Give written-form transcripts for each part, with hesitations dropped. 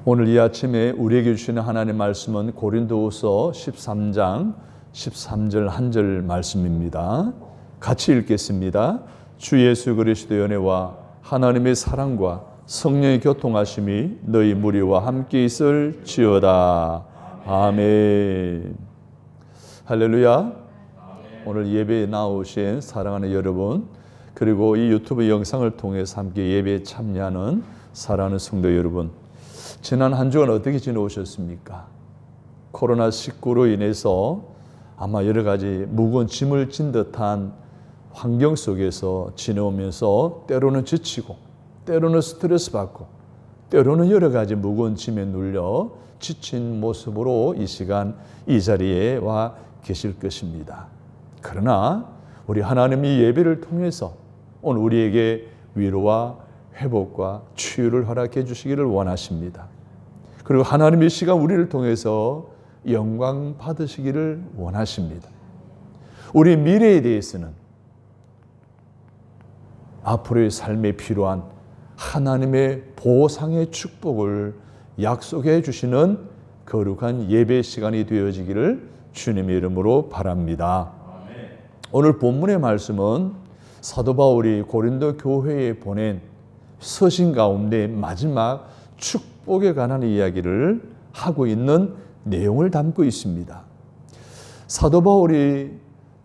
오늘 이 아침에 우리에게 주시는 하나님의 말씀은 고린도후서 13장 13절 한 절 말씀입니다. 같이 읽겠습니다. 주 예수 그리스도의 은혜와 하나님의 사랑과 성령의 교통하심이 너희 무리와 함께 있을지어다. 아멘. 할렐루야. 오늘 예배에 나오신 사랑하는 여러분, 그리고 이 유튜브 영상을 통해서 함께 예배에 참여하는 사랑하는 성도 여러분, 지난 한 주간 어떻게 지내오셨습니까? 코로나19로 인해서 아마 여러 가지 무거운 짐을 진 듯한 환경 속에서 지내오면서 때로는 지치고, 때로는 스트레스 받고, 때로는 여러 가지 무거운 짐에 눌려 지친 모습으로 이 시간 이 자리에 와 계실 것입니다. 그러나 우리 하나님이 예배를 통해서 오늘 우리에게 위로와 회복과 치유를 허락해 주시기를 원하십니다. 그리고 하나님의 시간 우리를 통해서 영광 받으시기를 원하십니다. 우리 미래에 대해서는 앞으로의 삶에 필요한 하나님의 보상의 축복을 약속해 주시는 거룩한 예배 시간이 되어지기를 주님의 이름으로 바랍니다. 오늘 본문의 말씀은 사도 바울이 고린도 교회에 보낸 서신 가운데 마지막 축복에 관한 이야기를 하고 있는 내용을 담고 있습니다. 사도 바울이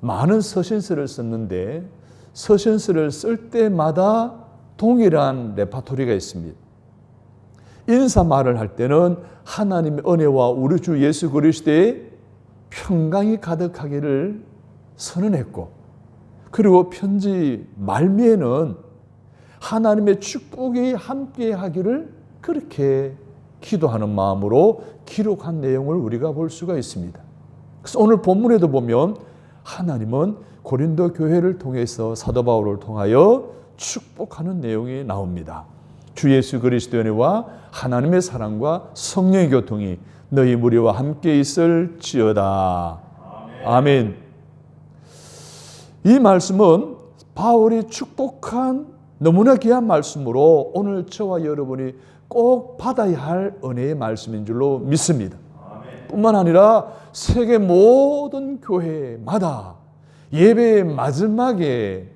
많은 서신서를 썼는데 서신서를 쓸 때마다 동일한 레파토리가 있습니다. 인사말을 할 때는 하나님의 은혜와 우리 주 예수 그리스도의 평강이 가득하기를 선언했고, 그리고 편지 말미에는 하나님의 축복이 함께하기를 그렇게 기도하는 마음으로 기록한 내용을 우리가 볼 수가 있습니다. 그래서 오늘 본문에도 보면 하나님은 고린도 교회를 통해서 사도 바울을 통하여 축복하는 내용이 나옵니다. 주 예수 그리스도의 은혜와 하나님의 사랑과 성령의 교통이 너희 무리와 함께 있을지어다. 아멘. 이 말씀은 바울이 축복한 너무나 귀한 말씀으로 오늘 저와 여러분이 꼭 받아야 할 은혜의 말씀인 줄로 믿습니다. 뿐만 아니라 세계 모든 교회마다 예배의 마지막에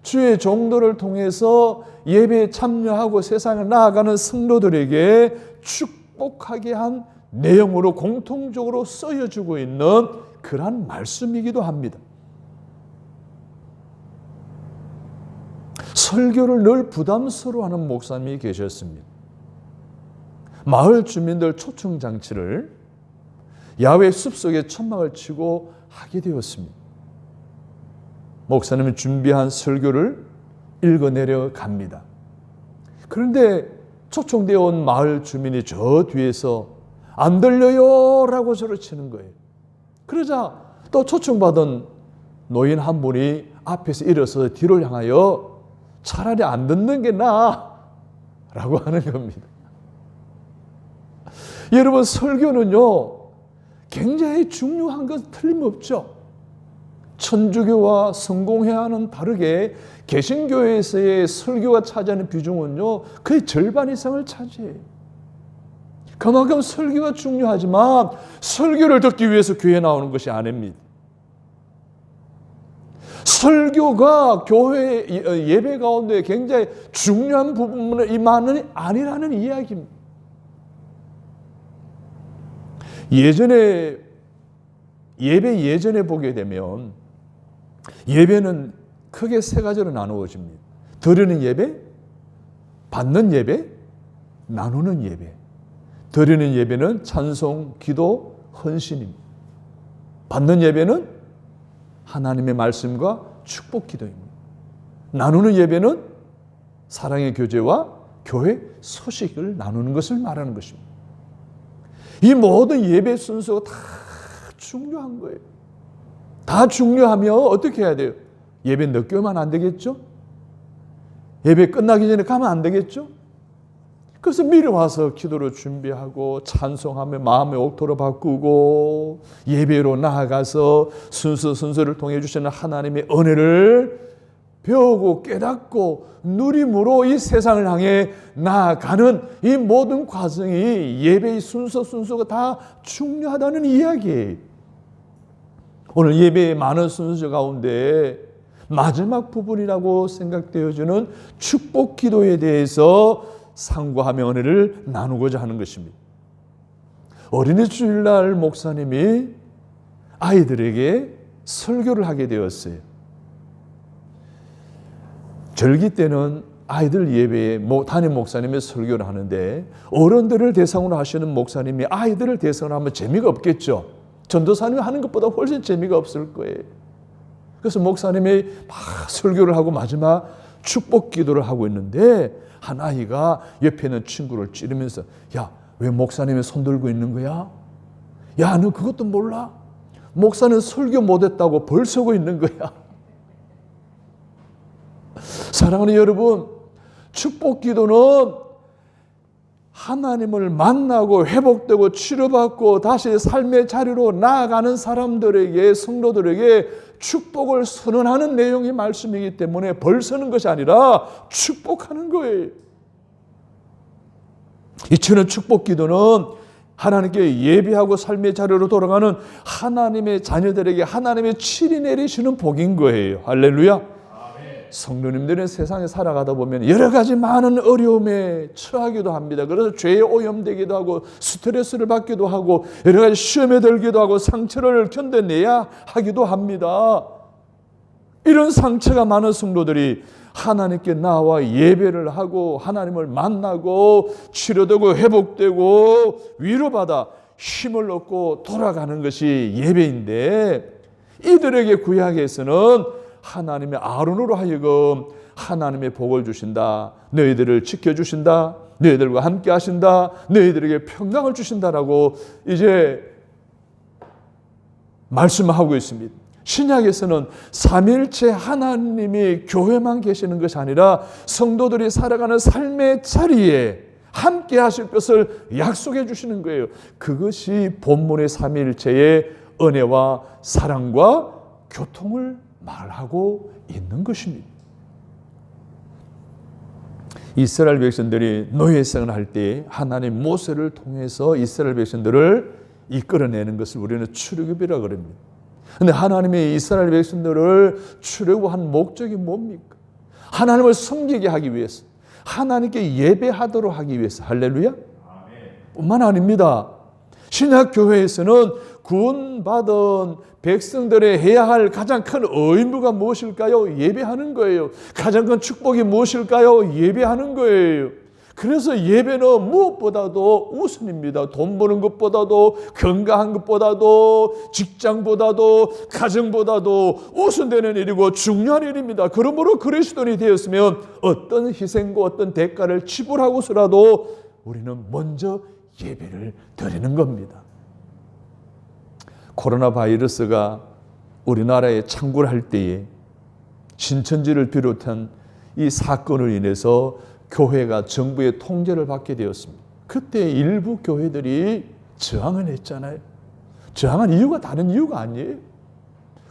주의 종도를 통해서 예배에 참여하고 세상을 나아가는 성도들에게 축복하게 한 내용으로 공통적으로 쓰여지고 있는 그러한 말씀이기도 합니다. 설교를 늘 부담스러워하는 목사님이 계셨습니다. 마을 주민들 초청장치를 야외 숲속에 천막을 치고 하게 되었습니다. 목사님이 준비한 설교를 읽어내려 갑니다. 그런데 초청되어 온 마을 주민이 저 뒤에서 안 들려요 라고 소리치는 거예요. 그러자 또 초청받은 노인 한 분이 앞에서 일어서 뒤를 향하여 차라리 안 듣는 게 나아 라고 하는 겁니다. 여러분, 설교는요 굉장히 중요한 건 틀림없죠. 천주교와 성공회와는 다르게 개신교에서의 설교가 차지하는 비중은요 거의 절반 이상을 차지해요. 그만큼 설교가 중요하지만 설교를 듣기 위해서 교회에 나오는 것이 아닙니다. 설교가 교회 예배 가운데 굉장히 중요한 부분을 임하는 아니라는 이야기입니다. 예전에 보게 되면 예배는 크게 세 가지로 나누어집니다. 드리는 예배, 받는 예배, 나누는 예배. 드리는 예배는 찬송, 기도, 헌신입니다. 받는 예배는 하나님의 말씀과 축복 기도입니다. 나누는 예배는 사랑의 교제와 교회 소식을 나누는 것을 말하는 것입니다. 이 모든 예배 순서가 다 중요한 거예요. 다 중요하면 어떻게 해야 돼요? 예배 늦게 오면 안 되겠죠? 예배 끝나기 전에 가면 안 되겠죠? 그래서 미리 와서 기도로 준비하고 찬송하며 마음의 옥토로 바꾸고 예배로 나아가서 순서를 통해 주시는 하나님의 은혜를 배우고 깨닫고 누림으로 이 세상을 향해 나아가는 이 모든 과정이 예배의 순서가 다 중요하다는 이야기예요. 오늘 예배의 많은 순서 가운데 마지막 부분이라고 생각되어지는 축복 기도에 대해서 상고하며 은혜를 나누고자 하는 것입니다. 어린이 주일날 목사님이 아이들에게 설교를 하게 되었어요. 절기 때는 아이들 예배에 담임 목사님이 설교를 하는데 어른들을 대상으로 하시는 목사님이 아이들을 대상으로 하면 재미가 없겠죠. 전도사님이 하는 것보다 훨씬 재미가 없을 거예요. 그래서 목사님이 막 설교를 하고 마지막 축복 기도를 하고 있는데 한 아이가 옆에 있는 친구를 찌르면서 야, 왜 목사님이 손 들고 있는 거야? 야, 너 그것도 몰라? 목사는 설교 못했다고 벌 서고 있는 거야. 사랑하는 여러분, 축복 기도는 하나님을 만나고 회복되고 치료받고 다시 삶의 자리로 나아가는 사람들에게, 성도들에게 축복을 선언하는 내용의 말씀이기 때문에 벌 서는 것이 아니라 축복하는 거예요. 이처럼 축복 기도는 하나님께 예배하고 삶의 자리로 돌아가는 하나님의 자녀들에게 하나님의 칠이 내리시는 복인 거예요. 할렐루야. 성도님들은 세상에 살아가다 보면 여러 가지 많은 어려움에 처하기도 합니다. 그래서 죄에 오염되기도 하고 스트레스를 받기도 하고 여러 가지 시험에 들기도 하고 상처를 견뎌내야 하기도 합니다. 이런 상처가 많은 성도들이 하나님께 나와 예배를 하고 하나님을 만나고 치료되고 회복되고 위로받아 힘을 얻고 돌아가는 것이 예배인데, 이들에게 구약에서는 하나님의 아론으로 하여금 하나님의 복을 주신다, 너희들을 지켜주신다, 너희들과 함께 하신다, 너희들에게 평강을 주신다라고 이제 말씀하고 있습니다. 신약에서는 삼위일체 하나님이 교회만 계시는 것이 아니라 성도들이 살아가는 삶의 자리에 함께 하실 것을 약속해 주시는 거예요. 그것이 본문의 삼위일체의 은혜와 사랑과 교통을 말하고 있는 것입니다. 이스라엘 백성들이 노예생을 할 때 하나님 모세를 통해서 이스라엘 백성들을 이끌어내는 것을 우리는 출애굽이라고 그럽니다. 그런데 하나님이 이스라엘 백성들을 출애굽한 목적이 뭡니까? 하나님을 섬기게 하기 위해서, 하나님께 예배하도록 하기 위해서. 할렐루야. 뿐만 아닙니다. 신약 교회에서는 구원받은 백성들의 해야 할 가장 큰 의무가 무엇일까요? 예배하는 거예요. 가장 큰 축복이 무엇일까요? 예배하는 거예요. 그래서 예배는 무엇보다도 우선입니다. 돈 버는 것보다도, 건강한 것보다도, 직장보다도, 가정보다도 우선되는 일이고 중요한 일입니다. 그러므로 그리스도인이 되었으면 어떤 희생과 어떤 대가를 지불하고서라도 우리는 먼저 예배를 드리는 겁니다. 코로나 바이러스가 우리나라에 창궐 할 때에 신천지를 비롯한 이 사건을 인해서 교회가 정부의 통제를 받게 되었습니다. 그때 일부 교회들이 저항을 했잖아요. 저항한 이유가 다른 이유가 아니에요.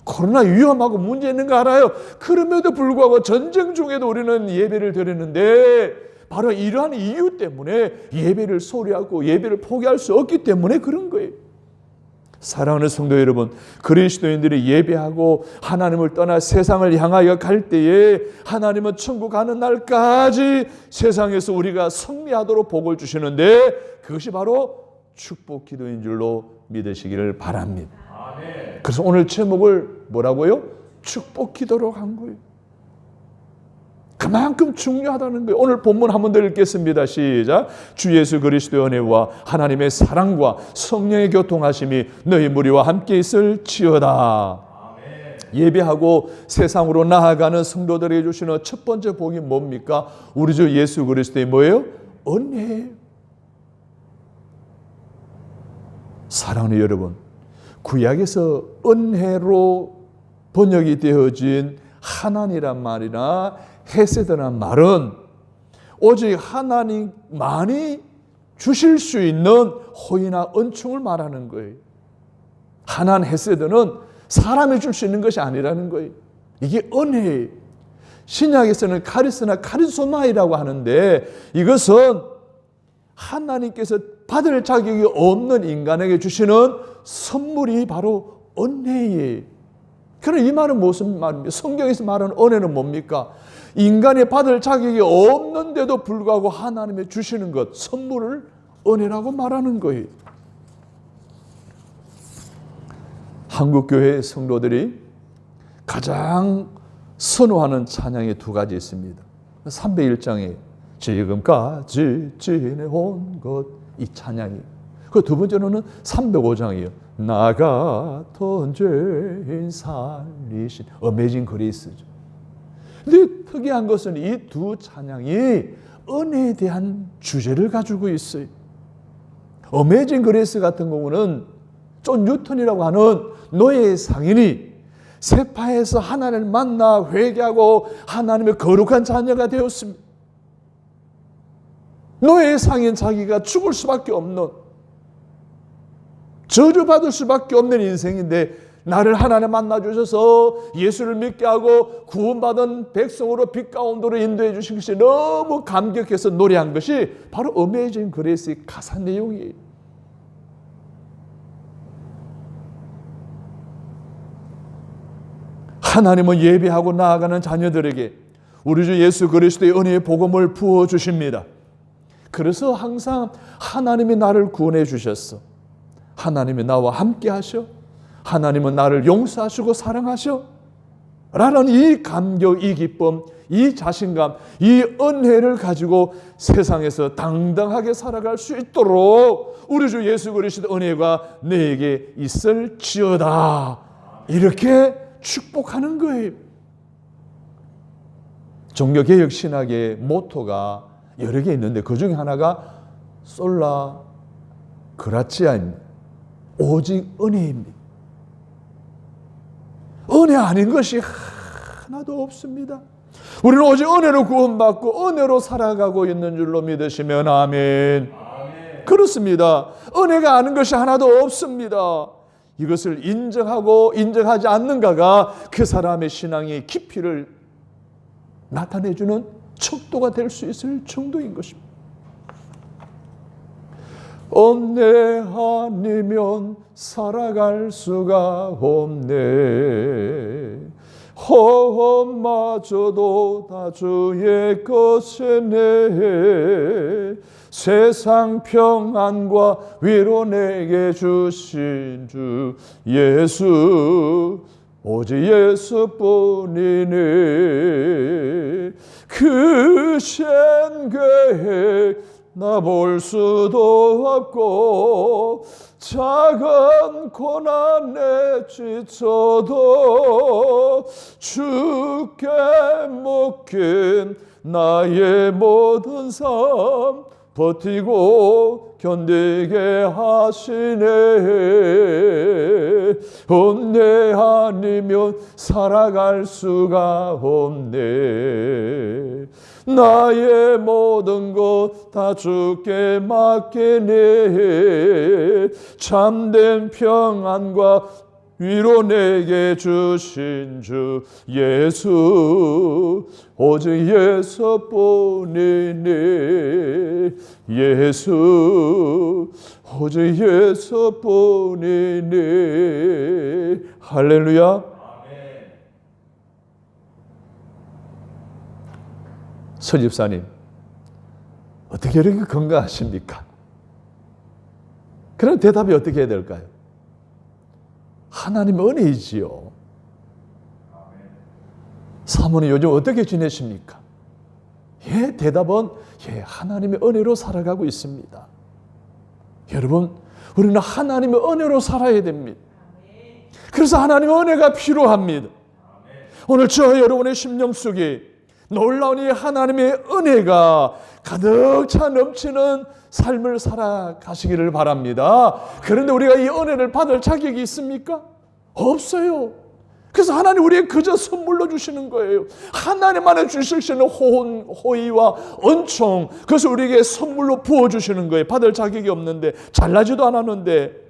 코로나 위험하고 문제 있는 거 알아요. 그럼에도 불구하고 전쟁 중에도 우리는 예배를 드렸는데 바로 이러한 이유 때문에 예배를 소리하고 예배를 포기할 수 없기 때문에 그런 거예요. 사랑하는 성도 여러분, 그리스도인들이 예배하고 하나님을 떠나 세상을 향하여 갈 때에 하나님은 천국 가는 날까지 세상에서 우리가 승리하도록 복을 주시는데 그것이 바로 축복 기도인 줄로 믿으시기를 바랍니다. 아멘. 그래서 오늘 제목을 뭐라고요? 축복 기도로 한 거예요. 그만큼 중요하다는 거예요. 오늘 본문 한 번 더 읽겠습니다. 시작. 주 예수 그리스도의 은혜와 하나님의 사랑과 성령의 교통하심이 너희 무리와 함께 있을지어다. 아멘. 예배하고 세상으로 나아가는 성도들에게 주시는 첫 번째 복이 뭡니까? 우리 주 예수 그리스도의 뭐예요? 은혜예요. 사랑하는 여러분, 구약에서 은혜로 번역이 되어진 하나님이란 말이나 헤세드란 말은 오직 하나님만이 주실 수 있는 호의나 은총을 말하는 거예요. 하나님 헤세드는 사람이 줄 수 있는 것이 아니라는 거예요. 이게 은혜예요. 신약에서는 카리스나 카리소마이라고 하는데 이것은 하나님께서 받을 자격이 없는 인간에게 주시는 선물이 바로 은혜예요. 그럼 이 말은 무슨 말입니까? 성경에서 말하는 은혜는 뭡니까? 인간이 받을 자격이 없는데도 불구하고 하나님이 주시는 것, 선물을 은혜라고 말하는 거예요. 한국교회 성도들이 가장 선호하는 찬양이 두 가지 있습니다. 301장에 지금까지 지내온 것, 이 찬양이. 그 두 번째로는 305장이에요. 나 같은 죄인 살리신 어메이징 그레이스죠. 근데 특이한 것은 이 두 찬양이 은혜에 대한 주제를 가지고 있어요. 어메이징 그레이스 같은 경우는 존 뉴턴이라고 하는 노예 상인이 세파에서 하나님을 만나 회개하고 하나님의 거룩한 자녀가 되었습니다. 노예 상인 자기가 죽을 수밖에 없는, 저주받을 수밖에 없는 인생인데 나를 하나님 만나 주셔서 예수를 믿게 하고 구원받은 백성으로 빛 가운데로 인도해 주신 것이 너무 감격해서 노래한 것이 바로 어메이징 그레이스의 가사 내용이에요. 하나님은 예배하고 나아가는 자녀들에게 우리 주 예수 그리스도의 은혜의 복음을 부어주십니다. 그래서 항상 하나님이 나를 구원해 주셨어. 하나님이 나와 함께 하셔. 하나님은 나를 용서하시고 사랑하셔. 라는 이 감격, 이 기쁨, 이 자신감, 이 은혜를 가지고 세상에서 당당하게 살아갈 수 있도록 우리 주 예수 그리스도의 은혜가 내게 있을지어다. 이렇게 축복하는 거예요. 종교개혁 신학의 모토가 여러 개 있는데 그 중에 하나가 솔라 그라치아입니다. 오직 은혜입니다. 은혜 아닌 것이 하나도 없습니다. 우리는 오직 은혜로 구원받고 은혜로 살아가고 있는 줄로 믿으시면 아멘. 아멘. 그렇습니다. 은혜가 아닌 것이 하나도 없습니다. 이것을 인정하고 인정하지 않는가가 그 사람의 신앙의 깊이를 나타내주는 척도가 될 수 있을 정도인 것입니다. 은혜 아니면 살아갈 수가 없네. 허험마저도 다 주의 것이네. 세상 평안과 위로 내게 주신 주 예수, 오직 예수뿐이네. 그 신 계획 나 볼 수도 없고 작은 고난에 지쳐도 주께 묶인 나의 모든 삶 버티고 견디게 하시네. 은혜 아니면 살아갈 수가 없네. 나의 모든 것 다 주께 맡기네. 참된 평안과 위로 내게 주신 주 예수, 오직 예수뿐이니. 예수, 오직 예수뿐이니. 할렐루야. 서집사님, 어떻게 이렇게 건강하십니까? 그런 대답이 어떻게 해야 될까요? 하나님의 은혜이지요. 사모님 요즘 어떻게 지내십니까? 예, 대답은 예, 하나님의 은혜로 살아가고 있습니다. 여러분, 우리는 하나님의 은혜로 살아야 됩니다. 그래서 하나님의 은혜가 필요합니다. 오늘 저 여러분의 심령 속에 놀라운 이 하나님의 은혜가 가득 차 넘치는 삶을 살아가시기를 바랍니다. 그런데 우리가 이 은혜를 받을 자격이 있습니까? 없어요. 그래서 하나님 우리에게 그저 선물로 주시는 거예요. 하나님 안에 주실 수 있는 호의와 은총, 그것을 우리에게 선물로 부어주시는 거예요. 받을 자격이 없는데, 잘나지도 않았는데.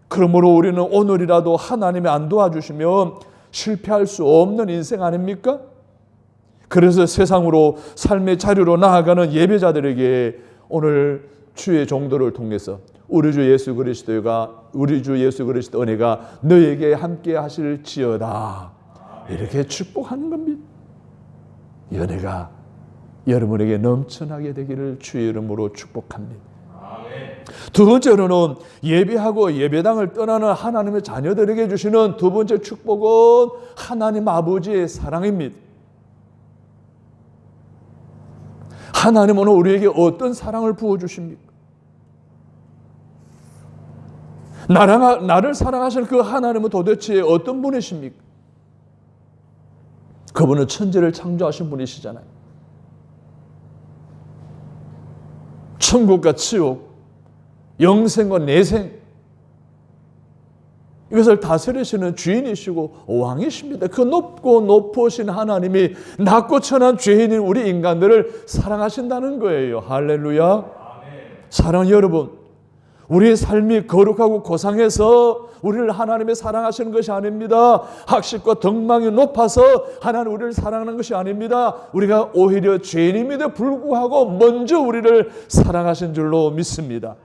그러므로 우리는 오늘이라도 하나님이 안 도와주시면 실패할 수 없는 인생 아닙니까? 그래서 세상으로 삶의 자리로 나아가는 예배자들에게 오늘 주의 종도를 통해서 우리 주 예수 그리스도가 은혜가 너에게 함께 하실지어다 이렇게 축복하는 겁니다. 이 은혜가 여러분에게 넘쳐나게 되기를 주의 이름으로 축복합니다. 두 번째로는 예배하고 예배당을 떠나는 하나님의 자녀들에게 주시는 두 번째 축복은 하나님 아버지의 사랑입니다. 하나님은 우리에게 어떤 사랑을 부어주십니까? 나를 사랑하실 그 하나님은 도대체 어떤 분이십니까? 그분은 천지를 창조하신 분이시잖아요. 천국과 지옥, 영생과 내생, 이것을 다스리시는 주인이시고 왕이십니다. 그 높고 높으신 하나님이 낮고 천한 죄인인 우리 인간들을 사랑하신다는 거예요. 할렐루야. 사랑하는 여러분, 우리의 삶이 거룩하고 고상해서 우리를 하나님이 사랑하시는 것이 아닙니다. 학식과 덕망이 높아서 하나님 우리를 사랑하는 것이 아닙니다. 우리가 오히려 죄인임에도 불구하고 먼저 우리를 사랑하신 줄로 믿습니다.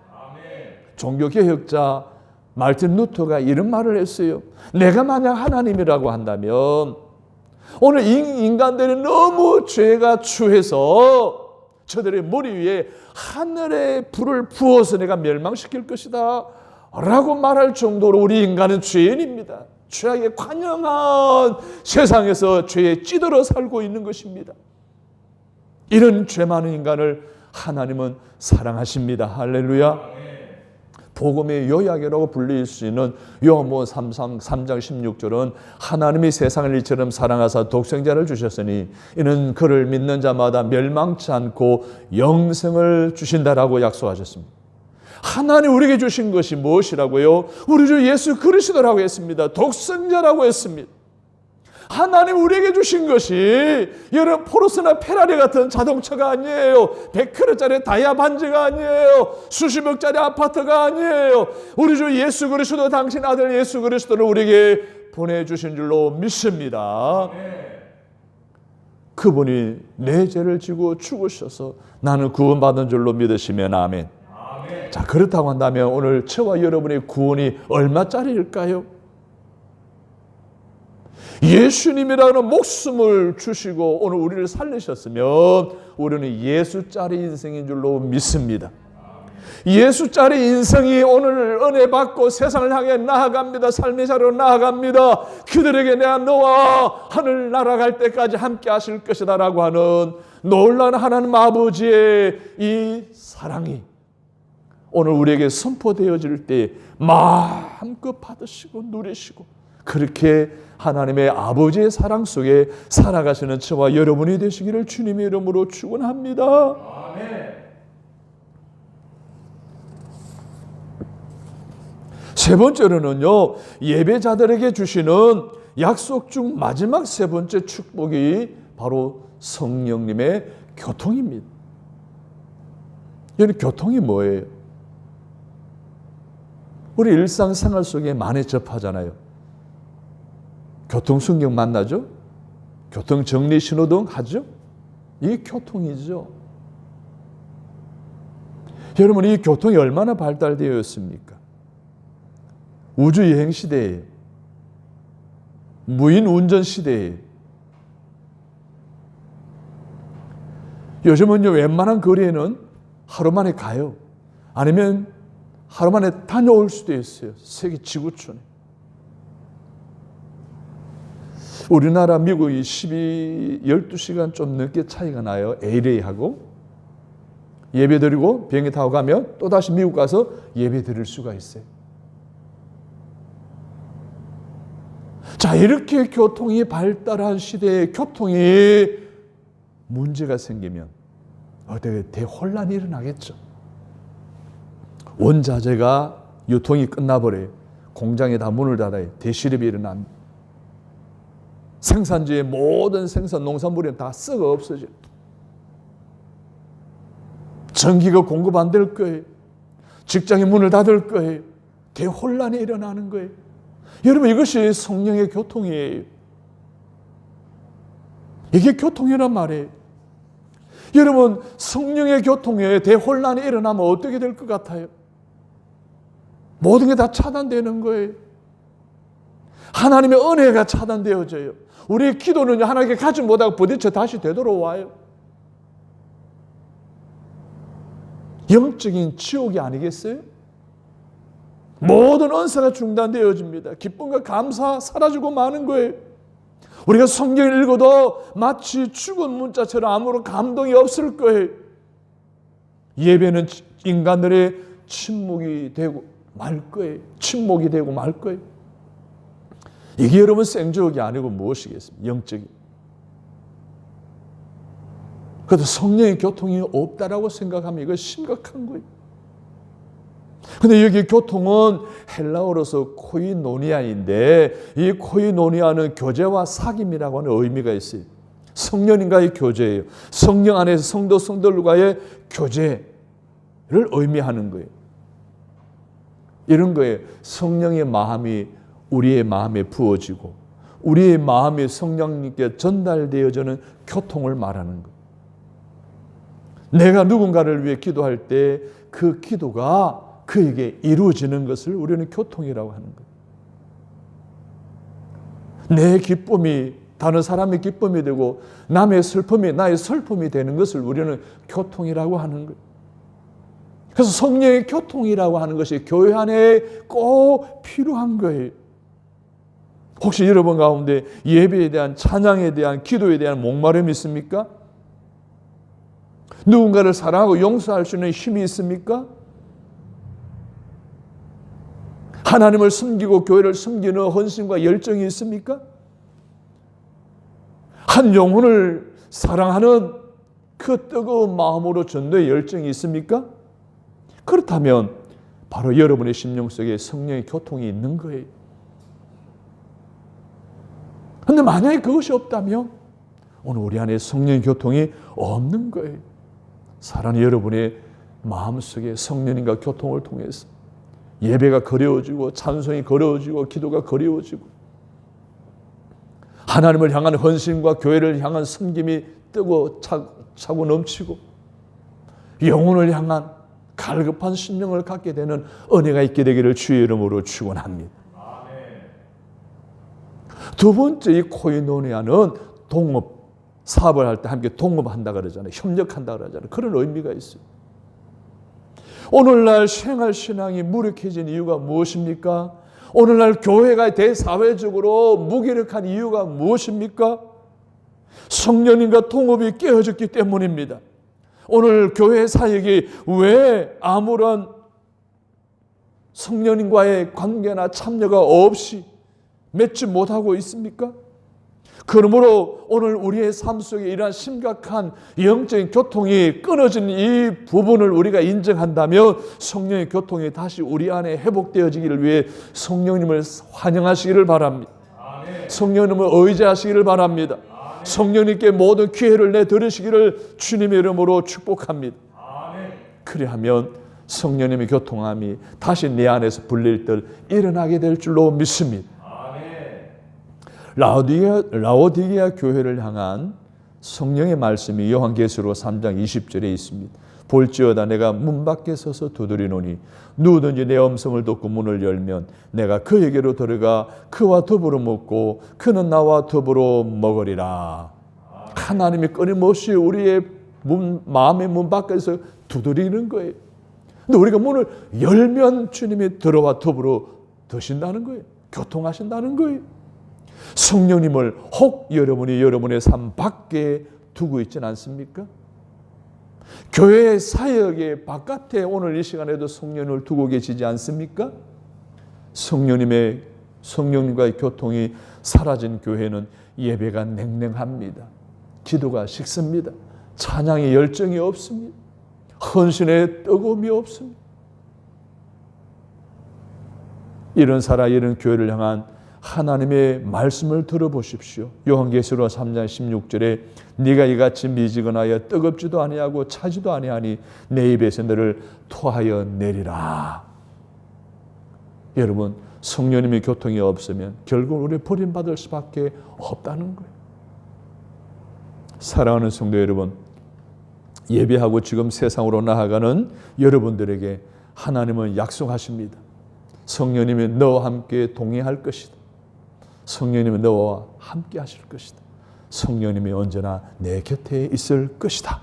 종교개혁자 말틴 루터가 이런 말을 했어요. 내가 만약 하나님이라고 한다면 오늘 인간들이 너무 죄가 추해서 저들의 머리 위에 하늘의 불을 부어서 내가 멸망시킬 것이다 라고 말할 정도로 우리 인간은 죄인입니다. 죄악에 관영한 세상에서 죄에 찌들어 살고 있는 것입니다. 이런 죄 많은 인간을 하나님은 사랑하십니다. 할렐루야. 복음의 요약이라고 불릴 수 있는 요한복음 3장 16절은 하나님이 세상을 이처럼 사랑하사 독생자를 주셨으니 이는 그를 믿는 자마다 멸망치 않고 영생을 주신다라고 약속하셨습니다. 하나님 우리에게 주신 것이 무엇이라고요? 우리 주 예수 그리스도라고 했습니다. 독생자라고 했습니다. 하나님 우리에게 주신 것이 여러분 포르쉐나 페라리 같은 자동차가 아니에요. 100kg짜리 다이아 반지가 아니에요. 수십억짜리 아파트가 아니에요. 우리 주 예수 그리스도 당신 아들 예수 그리스도를 우리에게 보내주신 줄로 믿습니다. 그분이 내 죄를 지고 죽으셔서 나는 구원받은 줄로 믿으시면 아멘. 자, 그렇다고 한다면 오늘 저와 여러분의 구원이 얼마짜리일까요? 예수님이라는 목숨을 주시고 오늘 우리를 살리셨으면 우리는 예수짜리 인생인 줄로 믿습니다. 예수짜리 인생이 오늘 은혜 받고 세상을 향해 나아갑니다. 삶의 자리로 나아갑니다. 그들에게 내가 너와 하늘 날아갈 때까지 함께 하실 것이다 라고 하는 놀라운 하나님 아버지의 이 사랑이 오늘 우리에게 선포되어질 때 마음껏 받으시고 누리시고 그렇게 하나님의 아버지의 사랑 속에 살아가시는 저와 여러분이 되시기를 주님의 이름으로 축원합니다. 아멘. 세 번째로는요, 예배자들에게 주시는 약속 중 마지막 세 번째 축복이 바로 성령님의 교통입니다. 여러분, 교통이 뭐예요? 우리 일상생활 속에 많이 접하잖아요. 교통순경 만나죠? 교통정리신호등 하죠? 이게 교통이죠. 여러분, 이 교통이 얼마나 발달되어 있습니까? 우주여행 시대에, 무인 운전 시대에, 요즘은요, 웬만한 거리에는 하루 만에 가요. 아니면 하루 만에 다녀올 수도 있어요. 세계 지구촌에. 우리나라 미국이 12시간 좀 넘게 차이가 나요. LA하고. 예배 드리고 비행기 타고 가면 또다시 미국 가서 예배 드릴 수가 있어요. 자, 이렇게 교통이 발달한 시대에 교통이 문제가 생기면 어떻게 대혼란이 일어나겠죠. 원자재가 유통이 끝나버려요. 공장에 다 문을 닫아요. 대실업이 일어납니다. 생산지의 모든 생산 농산물이 다 썩어 없어져요. 전기가 공급 안 될 거예요. 직장이 문을 닫을 거예요. 대혼란이 일어나는 거예요. 여러분, 이것이 성령의 교통이에요. 이게 교통이란 말이에요. 여러분, 성령의 교통에 대혼란이 일어나면 어떻게 될 것 같아요? 모든 게 다 차단되는 거예요. 하나님의 은혜가 차단되어져요. 우리의 기도는 하나님께 가지 못하고 부딪혀 다시 되돌아와요. 영적인 지옥이 아니겠어요? 모든 은사가 중단되어집니다. 기쁨과 감사 사라지고 마는 거예요. 우리가 성경을 읽어도 마치 죽은 문자처럼 아무런 감동이 없을 거예요. 예배는 인간들의 침묵이 되고 말 거예요. 침묵이 되고 말 거예요. 이게 여러분 생적이 아니고 무엇이겠습니까? 영적인. 그래도 성령의 교통이 없다라고 생각하면 이거 심각한 거예요. 근데 여기 교통은 헬라어로서 코이노니아인데 이 코이노니아는 교제와 사귐이라고 하는 의미가 있어요. 성령님과의 교제예요. 성령 안에서 성도들과의 교제를 의미하는 거예요. 이런 거예요. 성령의 마음이 우리의 마음에 부어지고 우리의 마음이 성령님께 전달되어지는 교통을 말하는 거예요. 내가 누군가를 위해 기도할 때 그 기도가 그에게 이루어지는 것을 우리는 교통이라고 하는 거예요. 내 기쁨이 다른 사람의 기쁨이 되고 남의 슬픔이 나의 슬픔이 되는 것을 우리는 교통이라고 하는 거예요. 그래서 성령의 교통이라고 하는 것이 교회 안에 꼭 필요한 거예요. 혹시 여러분 가운데 예배에 대한 찬양에 대한 기도에 대한 목마름이 있습니까? 누군가를 사랑하고 용서할 수 있는 힘이 있습니까? 하나님을 섬기고 교회를 섬기는 헌신과 열정이 있습니까? 한 영혼을 사랑하는 그 뜨거운 마음으로 전도의 열정이 있습니까? 그렇다면 바로 여러분의 심령 속에 성령의 교통이 있는 거예요. 그런데 만약에 그것이 없다면 오늘 우리 안에 성령의 교통이 없는 거예요. 사랑하는 여러분의 마음속에 성령님과 교통을 통해서 예배가 거려워지고 찬송이 거려워지고 기도가 거려워지고 하나님을 향한 헌신과 교회를 향한 섬김이 뜨고 차고 넘치고 영혼을 향한 갈급한 심령을 갖게 되는 은혜가 있게 되기를 주의 이름으로 축원합니다. 두 번째, 이 코이노니아는 동업, 사업을 할 때 함께 동업한다 그러잖아요. 협력한다 그러잖아요. 그런 의미가 있어요. 오늘날 생활신앙이 무력해진 이유가 무엇입니까? 오늘날 교회가 대사회적으로 무기력한 이유가 무엇입니까? 성령님과 동업이 깨어졌기 때문입니다. 오늘 교회 사역이 왜 아무런 성령님과의 관계나 참여가 없이 맺지 못하고 있습니까? 그러므로 오늘 우리의 삶 속에 이러한 심각한 영적인 교통이 끊어진 이 부분을 우리가 인정한다면 성령의 교통이 다시 우리 안에 회복되어지기를 위해 성령님을 환영하시기를 바랍니다. 성령님을 의지하시기를 바랍니다. 성령님께 모든 기회를 내드리시기를 주님의 이름으로 축복합니다. 그리하면 성령님의 교통함이 다시 내 안에서 불릴 때 일어나게 될 줄로 믿습니다. 라오디게아 교회를 향한 성령의 말씀이 요한계시록 3장 20절에 있습니다. 볼지어다 내가 문 밖에 서서 두드리노니 누구든지 내 음성을 듣고 문을 열면 내가 그에게로 들어가 그와 더불어 먹고 그는 나와 더불어 먹으리라. 하나님이 끊임없이 우리의 마음의 문 밖에서 두드리는 거예요. 근데 우리가 문을 열면 주님이 들어와 더불어 드신다는 거예요. 교통하신다는 거예요. 성령님을 혹 여러분이 여러분의 삶 밖에 두고 있지는 않습니까? 교회 사역의 바깥에 오늘 이 시간에도 성령님을 두고 계시지 않습니까? 성령님과의 교통이 사라진 교회는 예배가 냉랭합니다. 기도가 식습니다. 찬양의 열정이 없습니다. 헌신의 뜨거움이 없습니다. 이런 이런 교회를 향한 하나님의 말씀을 들어보십시오. 요한계시록 3장 16절에 네가 이같이 미지근하여 뜨겁지도 아니하고 차지도 아니하니 내 입에서 너를 토하여 내리라. 여러분, 성령님의 교통이 없으면 결국 우리 버림받을 수밖에 없다는 거예요. 사랑하는 성도 여러분, 예배하고 지금 세상으로 나아가는 여러분들에게 하나님은 약속하십니다. 성령님이 너와 함께 동행할 것이다. 성령님이 너와 함께 하실 것이다. 성령님이 언제나 내 곁에 있을 것이다.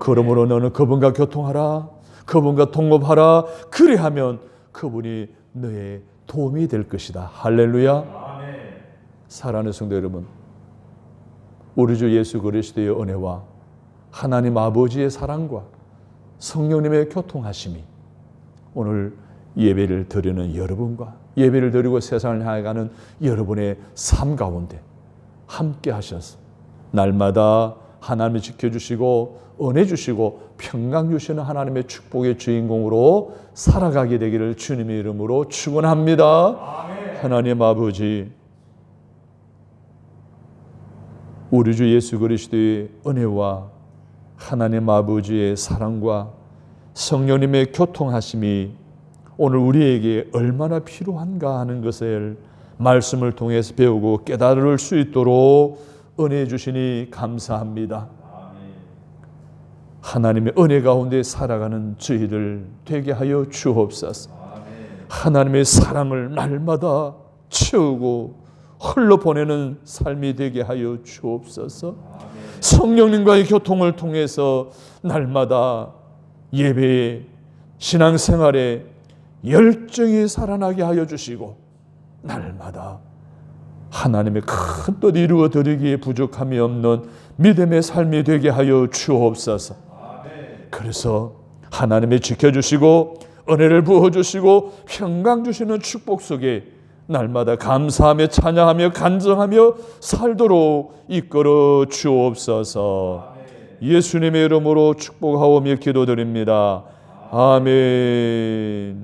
그러므로 너는 그분과 교통하라. 그분과 동업하라. 그리하면 그분이 너의 도움이 될 것이다. 할렐루야. 사랑하는 성도 여러분, 우리 주 예수 그리스도의 은혜와 하나님 아버지의 사랑과 성령님의 교통하심이 오늘 예배를 드리는 여러분과 예배를 드리고 세상을 향해가는 여러분의 삶 가운데 함께 하셔서 날마다 하나님이 지켜주시고 은혜 주시고 평강 주시는 하나님의 축복의 주인공으로 살아가게 되기를 주님의 이름으로 축원합니다. 아멘. 하나님 아버지, 우리 주 예수 그리스도의 은혜와 하나님 아버지의 사랑과 성령님의 교통하심이 오늘 우리에게 얼마나 필요한가 하는 것을 말씀을 통해서 배우고 깨달을 수 있도록 은혜 주시니 감사합니다. 하나님의 은혜 가운데 살아가는 저희들 되게 하여 주옵소서. 하나님의 사랑을 날마다 채우고 흘러보내는 삶이 되게 하여 주옵소서. 성령님과의 교통을 통해서 날마다 예배에 신앙생활에 열정이 살아나게 하여 주시고 날마다 하나님의 큰 뜻 이루어 드리기에 부족함이 없는 믿음의 삶이 되게 하여 주옵소서. 그래서 하나님이 지켜주시고 은혜를 부어주시고 평강 주시는 축복 속에 날마다 감사하며 찬양하며 간증하며 살도록 이끌어 주옵소서. 예수님의 이름으로 축복하오며 기도드립니다. 아멘.